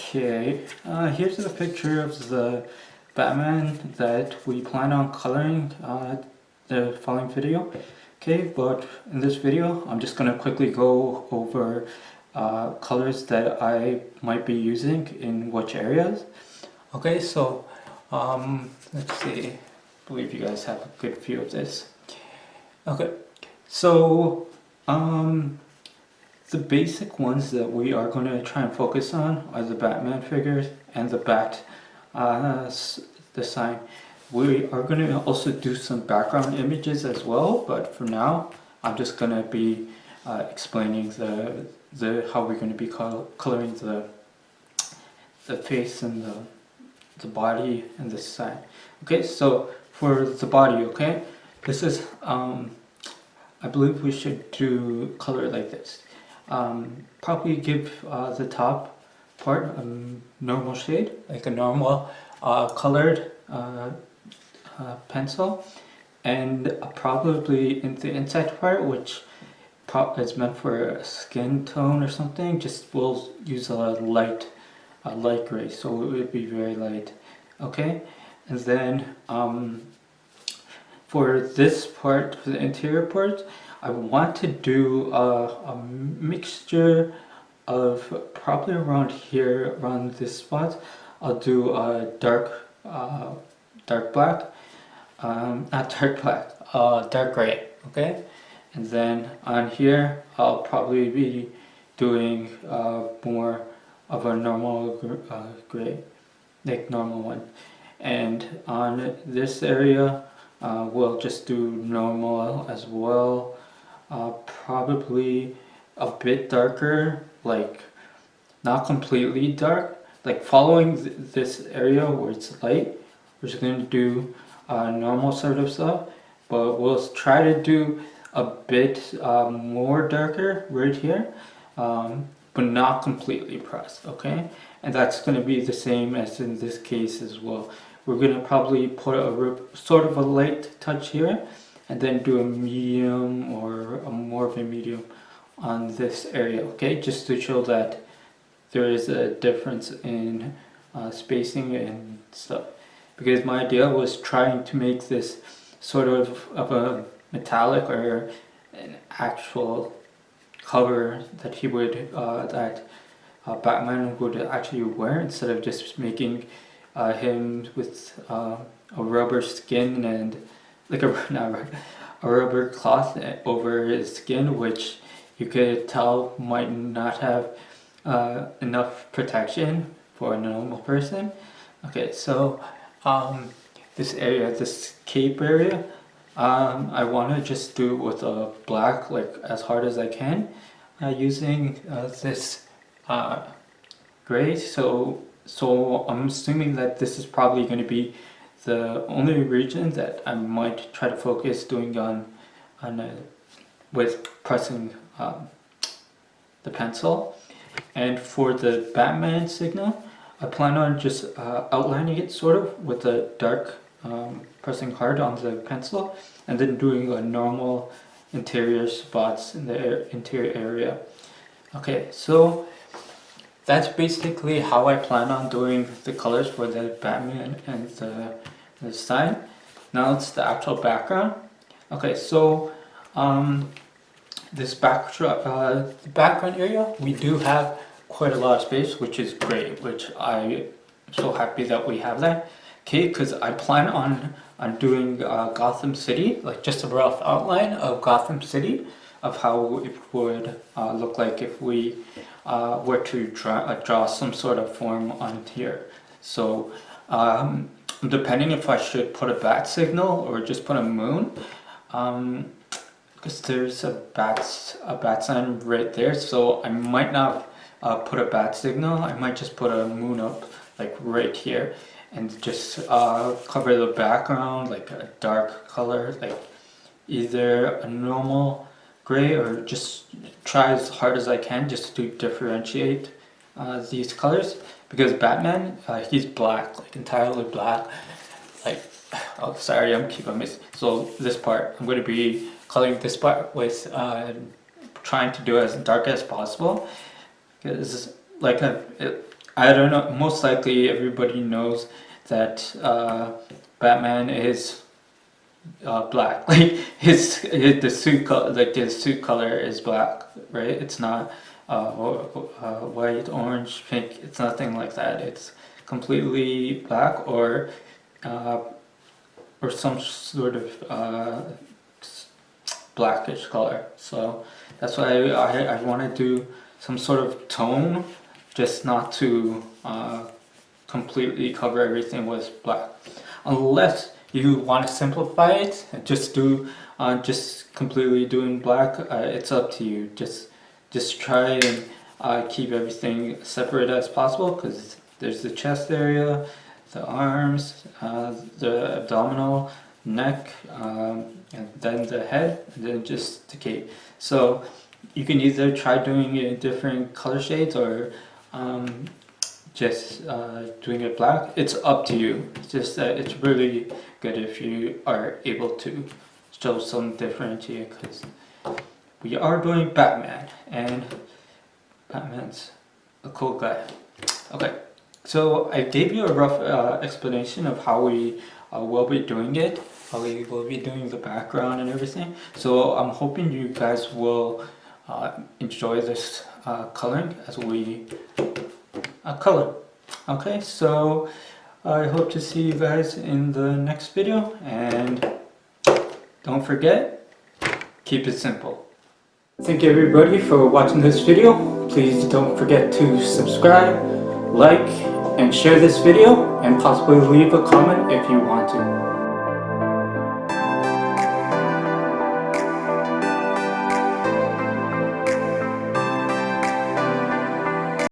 Okay, here's a picture of the Batman that we plan on coloring the following video. Okay, but in this video I'm just going to quickly go over colors that I might be using in which areas. Okay, so let's see, I believe you guys have a good view of this. Okay, so the basic ones that we are going to try and focus on are the Batman figures and the bat the sign. We are going to also do some background images as well, but for now I'm just going to be explaining the how we're going to be coloring the face and the body and the sign. Okay, so for the body, okay, this is I believe we should do color it like this. Probably give the top part a normal shade, like a normal colored pencil, and probably in the inside part, which is meant for a skin tone or something, just we'll use a light gray, so it would be very light. Okay, and then for this part, for the interior part, I want to do a mixture of probably around here, around this spot. I'll do a dark black, not dark black, dark gray. Okay, and then on here I'll probably be doing more of a normal gray, like normal one, and on this area we'll just do normal as well. Probably a bit darker, like not completely dark, like following this area where it's light. We're just going to do normal sort of stuff, but we'll try to do a bit more darker right here, but not completely pressed. Okay, and that's going to be the same as in this case as well. We're going to probably put a sort of a light touch here, and then do a medium or a more of a medium on this area. Okay, just to show that there is a difference in spacing and stuff. Because my idea was trying to make this sort of a metallic or an actual cover that he would Batman would actually wear, instead of just making him with a rubber skin and like a rubber cloth over his skin, which you could tell might not have enough protection for a normal person. Okay, so this area, this cape area, I want to just do it with a black, like as hard as I can, using this gray. So I'm assuming that this is probably going to be the only region that I might try to focus doing on with pressing the pencil. And for the Batman signal, I plan on just outlining it sort of with a dark, pressing hard on the pencil, and then doing a normal interior spots in the interior area. Okay, so that's basically how I plan on doing the colors for the Batman and the sign. Now it's the actual background. Okay, so this the background area, we do have quite a lot of space, which is great, which I'm so happy that we have that. Okay, because I plan on doing Gotham City, like just a rough outline of Gotham City, of how it would look like if we were to draw some sort of form on here. So depending if I should put a bat signal or just put a moon, because there's a bat sign right there, so I might not put a bat signal. I might just put a moon up like right here, and just cover the background like a dark color, like either a normal gray, or just try as hard as I can just to differentiate these colors. Because Batman, he's black, like entirely black. Like, oh sorry, I'm keeping missing. So this part, I'm going to be coloring this part with trying to do as dark as possible. Because like I don't know. Most likely, everybody knows that Batman is black. Like the suit color, like his suit color is black, right? It's not white, orange, pink. It's nothing like that. It's completely black uh, or some sort of blackish color. So that's why I want to do some sort of tone, just not to completely cover everything with black. Unless you want to simplify it and just do just completely doing black, it's up to you. Just try and keep everything separate as possible, because there's the chest area, the arms, the abdominal, neck, and then the head, and then just the cape. So you can either try doing it in different color shades, or just doing it black. It's up to you. It's just that it's really good if you are able to show some differentiation, because we are doing Batman, and Batman's a cool guy. Okay, so I gave you a rough explanation of how we will be doing it, how we will be doing the background and everything. So I'm hoping you guys will enjoy this coloring as we color. Okay, so I hope to see you guys in the next video, and don't forget, keep it simple. Thank you everybody for watching this video. Please don't forget to subscribe, like, and share this video, and possibly leave a comment if you want to.